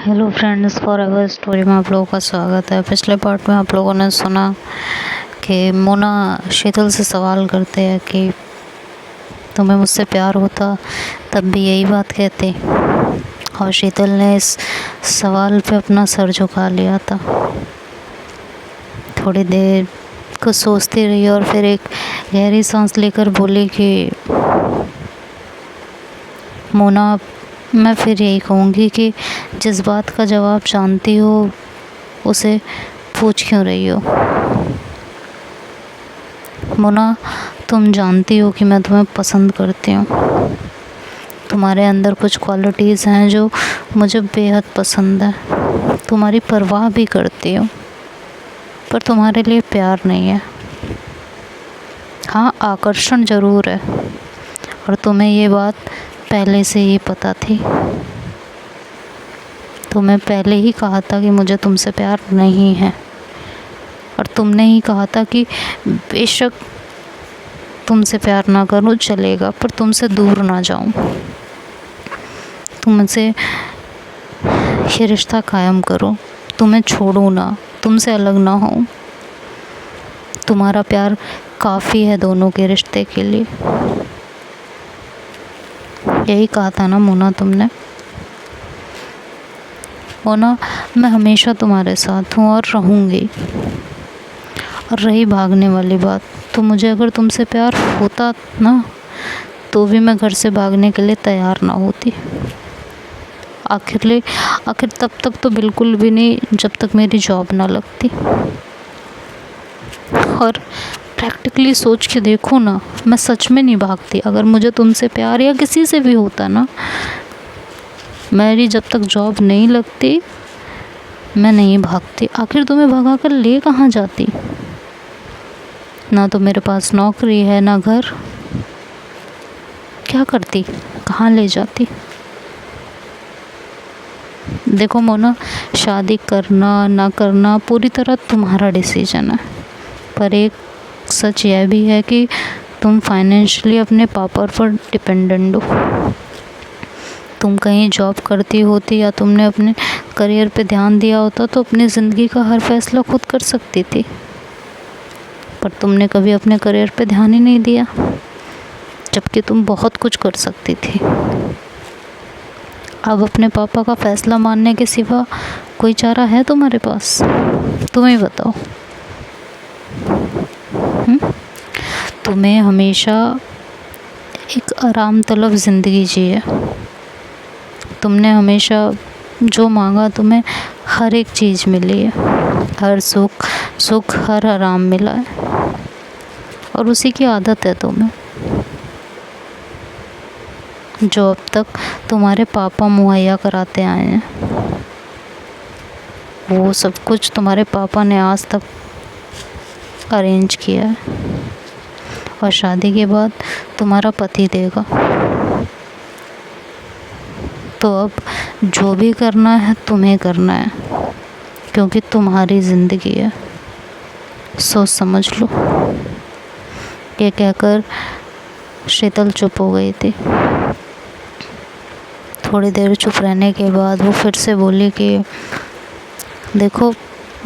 Hello friends, for ever story में आप लोगों का स्वागत है। पिछले पार्ट में आप लोगों ने सुना कि मोना शीतल से सवाल करते हैं कि तुम्हें मुझसे प्यार होता तब भी यही बात कहती, और शीतल ने इस सवाल पे अपना सर झुका लिया था। थोड़ी देर कुछ सोचती रही और फिर एक गहरी सांस लेकर बोली कि मोना, मैं फिर यही कहूँगी कि जिस बात का जवाब जानती हो उसे पूछ क्यों रही हो। मोना, तुम जानती हो कि मैं तुम्हें पसंद करती हूँ। तुम्हारे अंदर कुछ क्वालिटीज़ हैं जो मुझे बेहद पसंद है। तुम्हारी परवाह भी करती हूँ, पर तुम्हारे लिए प्यार नहीं है। हाँ, आकर्षण ज़रूर है, और तुम्हें ये बात पहले से ही पता थी। तुम्हें पहले ही कहा था कि मुझे तुमसे प्यार नहीं है, और तुमने ही कहा था कि बेशक तुमसे प्यार ना करूं चलेगा, पर तुमसे दूर ना जाऊं, तुमसे ये रिश्ता कायम करूं, तुम्हें छोड़ूं ना, तुमसे अलग ना हूं। तुम्हारा प्यार काफ़ी है दोनों के रिश्ते के लिए। यही कहा था ना मोना तुमने। मोना, मैं हमेशा तुम्हारे साथ हूँ और रहूँगी। और रही भागने वाली बात, तो मुझे अगर तुमसे प्यार होता ना, तो भी मैं घर से भागने के लिए तैयार ना होती। आखिर तब तक तो बिल्कुल भी नहीं, जब तक मेरी जॉब ना लगती। और प्रैक्टिकली सोच के देखो ना, मैं सच में नहीं भागती। अगर मुझे तुमसे प्यार या किसी से भी होता ना, मेरी जब तक जॉब नहीं लगती मैं नहीं भागती। आखिर तुम्हें भगा कर ले कहाँ जाती? ना तो मेरे पास नौकरी है ना घर। क्या करती, कहाँ ले जाती? देखो मोना, शादी करना ना करना पूरी तरह तुम्हारा डिसीजन है, पर एक सच यह भी है कि तुम फाइनेंशियली अपने पापा पर डिपेंडेंट हो। तुम कहीं जॉब करती होती या तुमने अपने करियर पे ध्यान दिया होता तो अपनी ज़िंदगी का हर फैसला खुद कर सकती थी, पर तुमने कभी अपने करियर पे ध्यान ही नहीं दिया, जबकि तुम बहुत कुछ कर सकती थी। अब अपने पापा का फैसला मानने के सिवा कोई चारा है तुम्हारे पास? तुम ही बताओ। तुम्हें हमेशा एक आराम तलब ज़िंदगी जी है। तुमने हमेशा जो मांगा तुम्हें हर एक चीज़ मिली है, हर सुख हर आराम मिला है, और उसी की आदत है तुम्हें। जो अब तक तुम्हारे पापा मुहैया कराते आए हैं, वो सब कुछ तुम्हारे पापा ने आज तक अरेंज किया है, और शादी के बाद तुम्हारा पति देगा। तो अब जो भी करना है तुम्हें करना है, क्योंकि तुम्हारी ज़िंदगी है। सोच समझ लो। ये कहकर शीतल चुप हो गई थी। थोड़ी देर चुप रहने के बाद वो फिर से बोली कि देखो,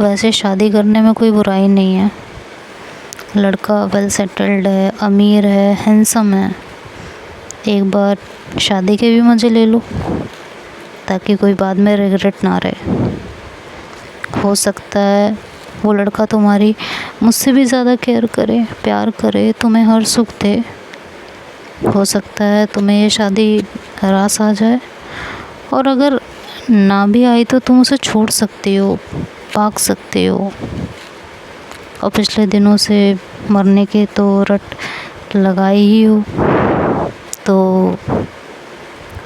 वैसे शादी करने में कोई बुराई नहीं है। लड़का वेल सेटल्ड है, अमीर है, हैंडसम है। एक बार शादी के भी मज़े ले लो, ताकि कोई बाद में रिग्रेट ना रहे। हो सकता है वो लड़का तुम्हारी मुझसे भी ज़्यादा केयर करे, प्यार करे, तुम्हें हर सुख दे। हो सकता है तुम्हें ये शादी रास आ जाए, और अगर ना भी आई तो तुम उसे छोड़ सकती हो, भाग सकती हो। और पिछले दिनों से मरने के तो रट लगाई ही हो। तो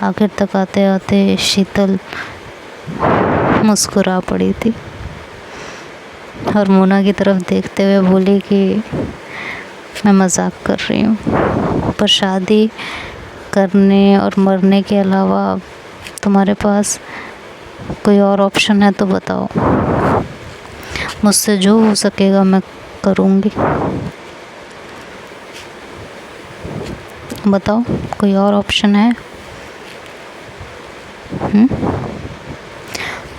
आखिर तक आते आते शीतल मुस्कुरा पड़ी थी, और मोना की तरफ देखते हुए बोली कि मैं मजाक कर रही हूँ, पर शादी करने और मरने के अलावा तुम्हारे पास कोई और ऑप्शन है तो बताओ। मुझसे जो हो सकेगा मैं करूँगी। बताओ, कोई और ऑप्शन है?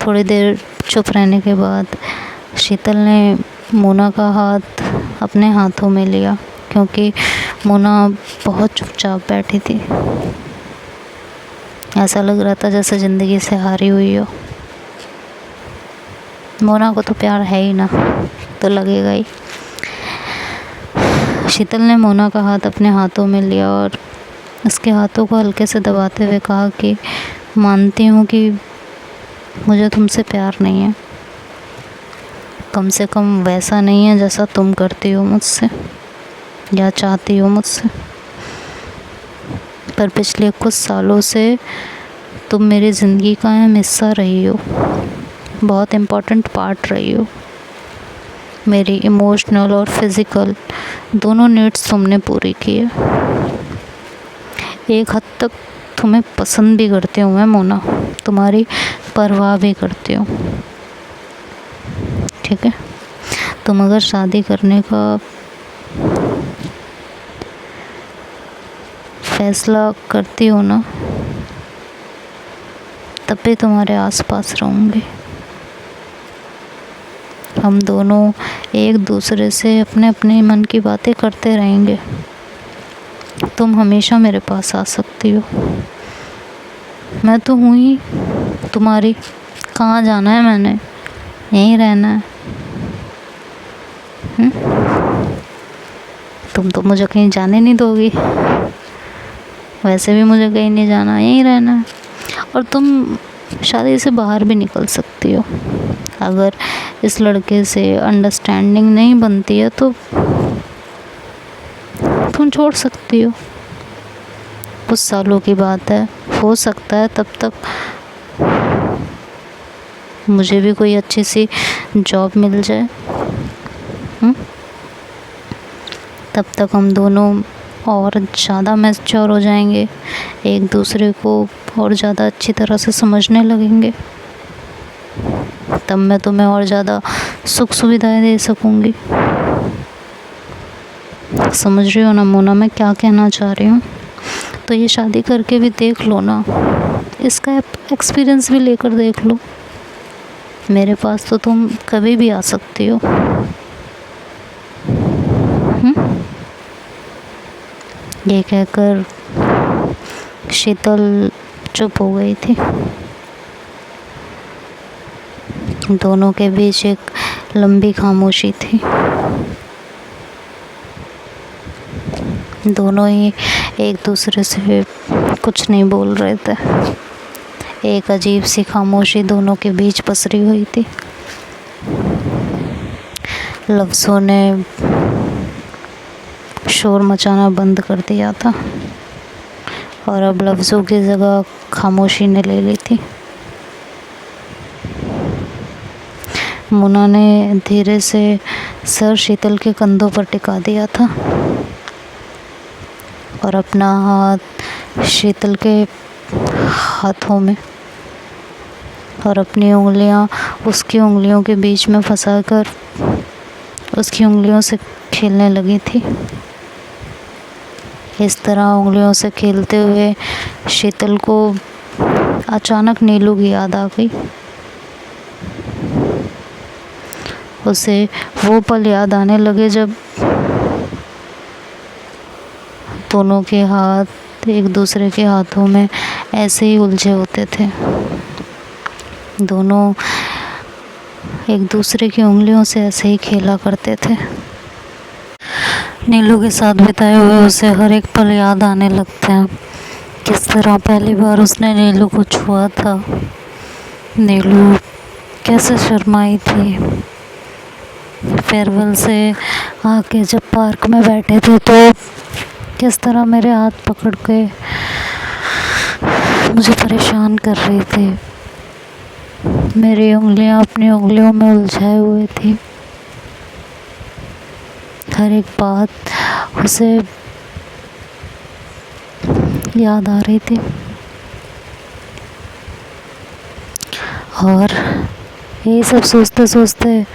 थोड़ी देर चुप रहने के बाद शीतल ने मोना का हाथ अपने हाथों में लिया, क्योंकि मोना बहुत चुपचाप बैठी थी। ऐसा लग रहा था जैसे ज़िंदगी से हारी हुई हो। मोना को तो प्यार है ही ना, तो लगेगा ही। शीतल ने मोना का हाथ अपने हाथों में लिया और उसके हाथों को हल्के से दबाते हुए कहा कि मानती हूँ कि मुझे तुमसे प्यार नहीं है, कम से कम वैसा नहीं है जैसा तुम करती हो मुझसे या चाहती हो मुझसे। पर पिछले कुछ सालों से तुम मेरी ज़िंदगी का अहम हिस्सा रही हो, बहुत इम्पोर्टेंट पार्ट रही हो। मेरी इमोशनल और फिज़िकल दोनों नीड्स तुमने पूरी की है। एक हद तक तुम्हें पसंद भी करती हूँ मैं मोना, तुम्हारी परवाह भी करती हूँ, ठीक है। तुम अगर शादी करने का फैसला करती हो ना, तब भी तुम्हारे आसपास रहूँगी। हम दोनों एक दूसरे से अपने अपने मन की बातें करते रहेंगे। तुम हमेशा मेरे पास आ सकती हो, मैं तो हूँ ही तुम्हारी। कहाँ जाना है मैंने, यहीं रहना है। तुम तो मुझे कहीं जाने नहीं दोगी, वैसे भी मुझे कहीं नहीं जाना, यहीं रहना है। और तुम शादी से बाहर भी निकल सकती हो। अगर इस लड़के से अंडरस्टैंडिंग नहीं बनती है तो तुम छोड़ सकती हो। कुछ सालों की बात है, हो सकता है तब तक मुझे भी कोई अच्छी सी जॉब मिल जाए। तब तक हम दोनों और ज़्यादा मैच्योर हो जाएंगे, एक दूसरे को और ज़्यादा अच्छी तरह से समझने लगेंगे। तब मैं तुम्हें और ज़्यादा सुख सुविधाएं दे सकूँगी। समझ रही हो ना मोना मैं क्या कहना चाह रही हूँ? तो ये शादी करके भी देख लो ना, इसका एक्सपीरियंस भी लेकर देख लो। मेरे पास तो तुम कभी भी आ सकती हो। ये कहकर शीतल चुप हो गई थी। दोनों के बीच एक लंबी खामोशी थी। दोनों ही एक दूसरे से कुछ नहीं बोल रहे थे। एक अजीब सी खामोशी दोनों के बीच पसरी हुई थी। लफ्ज़ों ने शोर मचाना बंद कर दिया था और अब लफ्ज़ों की जगह खामोशी ने ले ली थी। मोना ने धीरे से सर शीतल के कंधों पर टिका दिया था और अपना हाथ शीतल के हाथों में और अपनी उंगलियां उसकी उंगलियों के बीच में फंसाकर उसकी उंगलियों से खेलने लगी थी। इस तरह उंगलियों से खेलते हुए शीतल को अचानक नीलू की याद आ गई। उसे वो पल याद आने लगे जब दोनों के हाथ एक दूसरे के हाथों में ऐसे ही उलझे होते थे। दोनों एक दूसरे की उंगलियों से ऐसे ही खेला करते थे। नीलू के साथ बिताए हुए उसे हर एक पल याद आने लगते हैं। किस तरह पहली बार उसने नीलू को छुआ था, नीलू कैसे शर्माई थी। फेयरवेल से आके जब पार्क में बैठे थे तो किस तरह मेरे हाथ पकड़ के मुझे परेशान कर रही थी। मेरी उंगलियां अपनी उंगलियों में उलझाए हुए थी। हर एक बात उसे याद आ रही थी और यही सब सोचते सोचते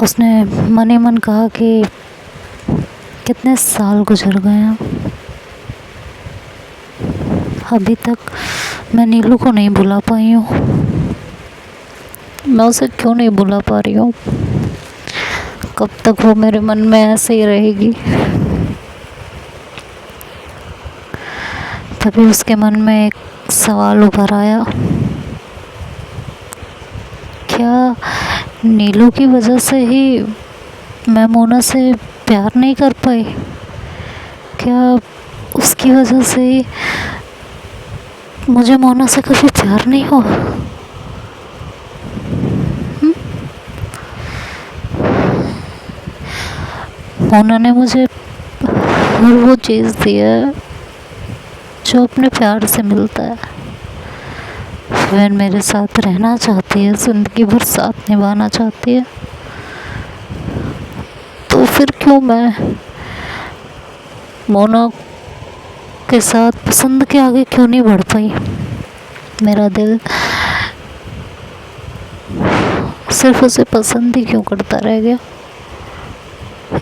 उसने मन ही मन कहा कि कितने साल गुजर गए हैं, अभी तक मैं नीलू को नहीं भुला पाई हूँ। मैं उसे क्यों नहीं बुला पा रही हूँ? कब तक वो मेरे मन में ऐसे ही रहेगी? तभी उसके मन में एक सवाल उभर आया, क्या नीलू की वजह से ही मैं मोना से प्यार नहीं कर पाई? क्या उसकी वजह से ही मुझे मोना से कभी प्यार नहीं हुआ? मोना ने मुझे हर वो चीज़ दी है जो अपने प्यार से मिलता है। वह मेरे साथ रहना चाहती है, ज़िंदगी भर साथ निभाना चाहती है, तो फिर क्यों मैं मोना के साथ पसंद के आगे क्यों नहीं बढ़ पाई? मेरा दिल सिर्फ उसे पसंद ही क्यों करता रह गया?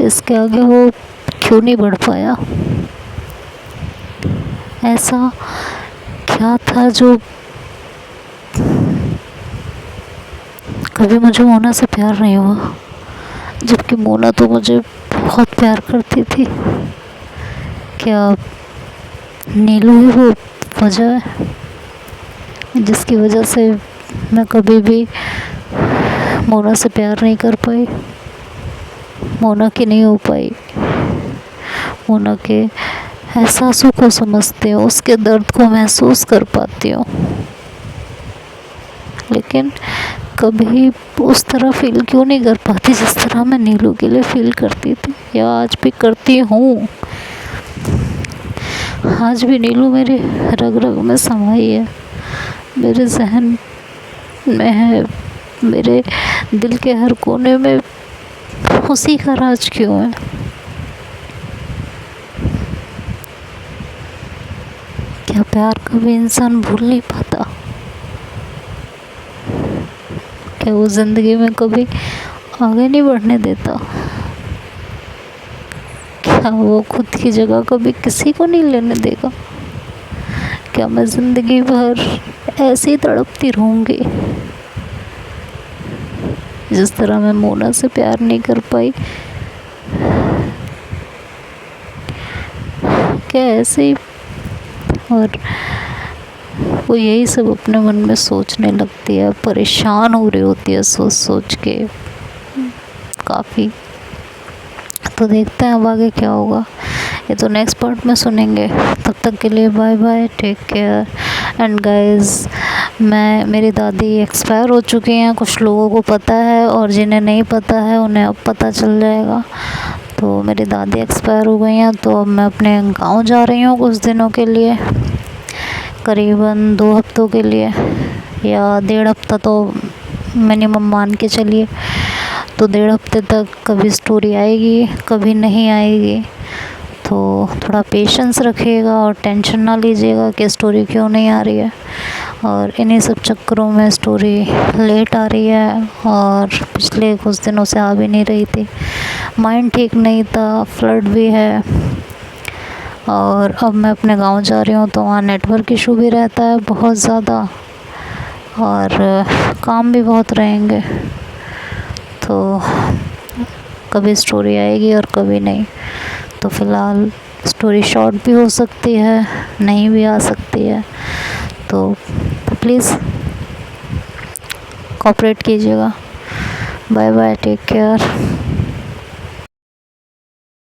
इसके आगे वो क्यों नहीं बढ़ पाया? ऐसा क्या था जो कभी मुझे मोना से प्यार नहीं हुआ, जबकि मोना तो मुझे बहुत प्यार करती थी? क्या नीलू ही वो वजह है जिसकी वजह से मैं कभी भी मोना से प्यार नहीं कर पाई, मोना की नहीं हो पाई? मोना के एहसासों को समझती हूँ, उसके दर्द को महसूस कर पाती हूँ, लेकिन कभी उस तरह फील क्यों नहीं कर पाती जिस तरह मैं नीलू के लिए फील करती थी, या आज भी करती हूँ। आज भी नीलू मेरे रग रग में समाई है, मेरे जहन में है, मेरे दिल के हर कोने में उसी का राज क्यों है? क्या प्यार कभी इंसान भूल नहीं पाता? क्या वो ज़िंदगी में कभी आगे नहीं बढ़ने देता? क्या वो खुद की जगह कभी किसी को नहीं लेने देगा? क्या मैं ज़िंदगी भर ऐसे ही तड़पती रहूँगी जिस तरह मैं मोना से प्यार नहीं कर पाई? क्या ऐसे ही? और वो यही सब अपने मन में सोचने लगती है, परेशान हो रही होती है सोच सोच के काफ़ी। तो देखते हैं अब आगे क्या होगा, ये तो नेक्स्ट पार्ट में सुनेंगे। तब तक के लिए bye bye, take care and guys, मेरी दादी एक्सपायर हो चुकी हैं, कुछ लोगों को पता है और जिन्हें नहीं पता है उन्हें अब पता चल जाएगा। तो मेरी दादी एक्सपायर हो गई हैं, तो अब मैं अपने गांव जा रही हूँ कुछ दिनों के लिए, करीबन 2 हफ्तों के लिए, या 1.5 हफ्ता तो मिनिमम मान के चलिए। तो 1.5 हफ्ते तक कभी स्टोरी आएगी कभी नहीं आएगी, तो थोड़ा पेशेंस रखिएगा और टेंशन ना लीजिएगा कि स्टोरी क्यों नहीं आ रही है। और इन्हीं सब चक्करों में स्टोरी लेट आ रही है, और पिछले कुछ दिनों से आ भी नहीं रही थी, माइंड ठीक नहीं था, फ्लड भी है। और अब मैं अपने गांव जा रही हूँ तो वहाँ नेटवर्क इशू भी रहता है बहुत ज़्यादा, और काम भी बहुत रहेंगे, तो कभी स्टोरी आएगी और कभी नहीं। तो फ़िलहाल स्टोरी शॉर्ट भी हो सकती है, नहीं भी आ सकती है, तो प्लीज़ कोऑपरेट कीजिएगा। Bye bye, take care.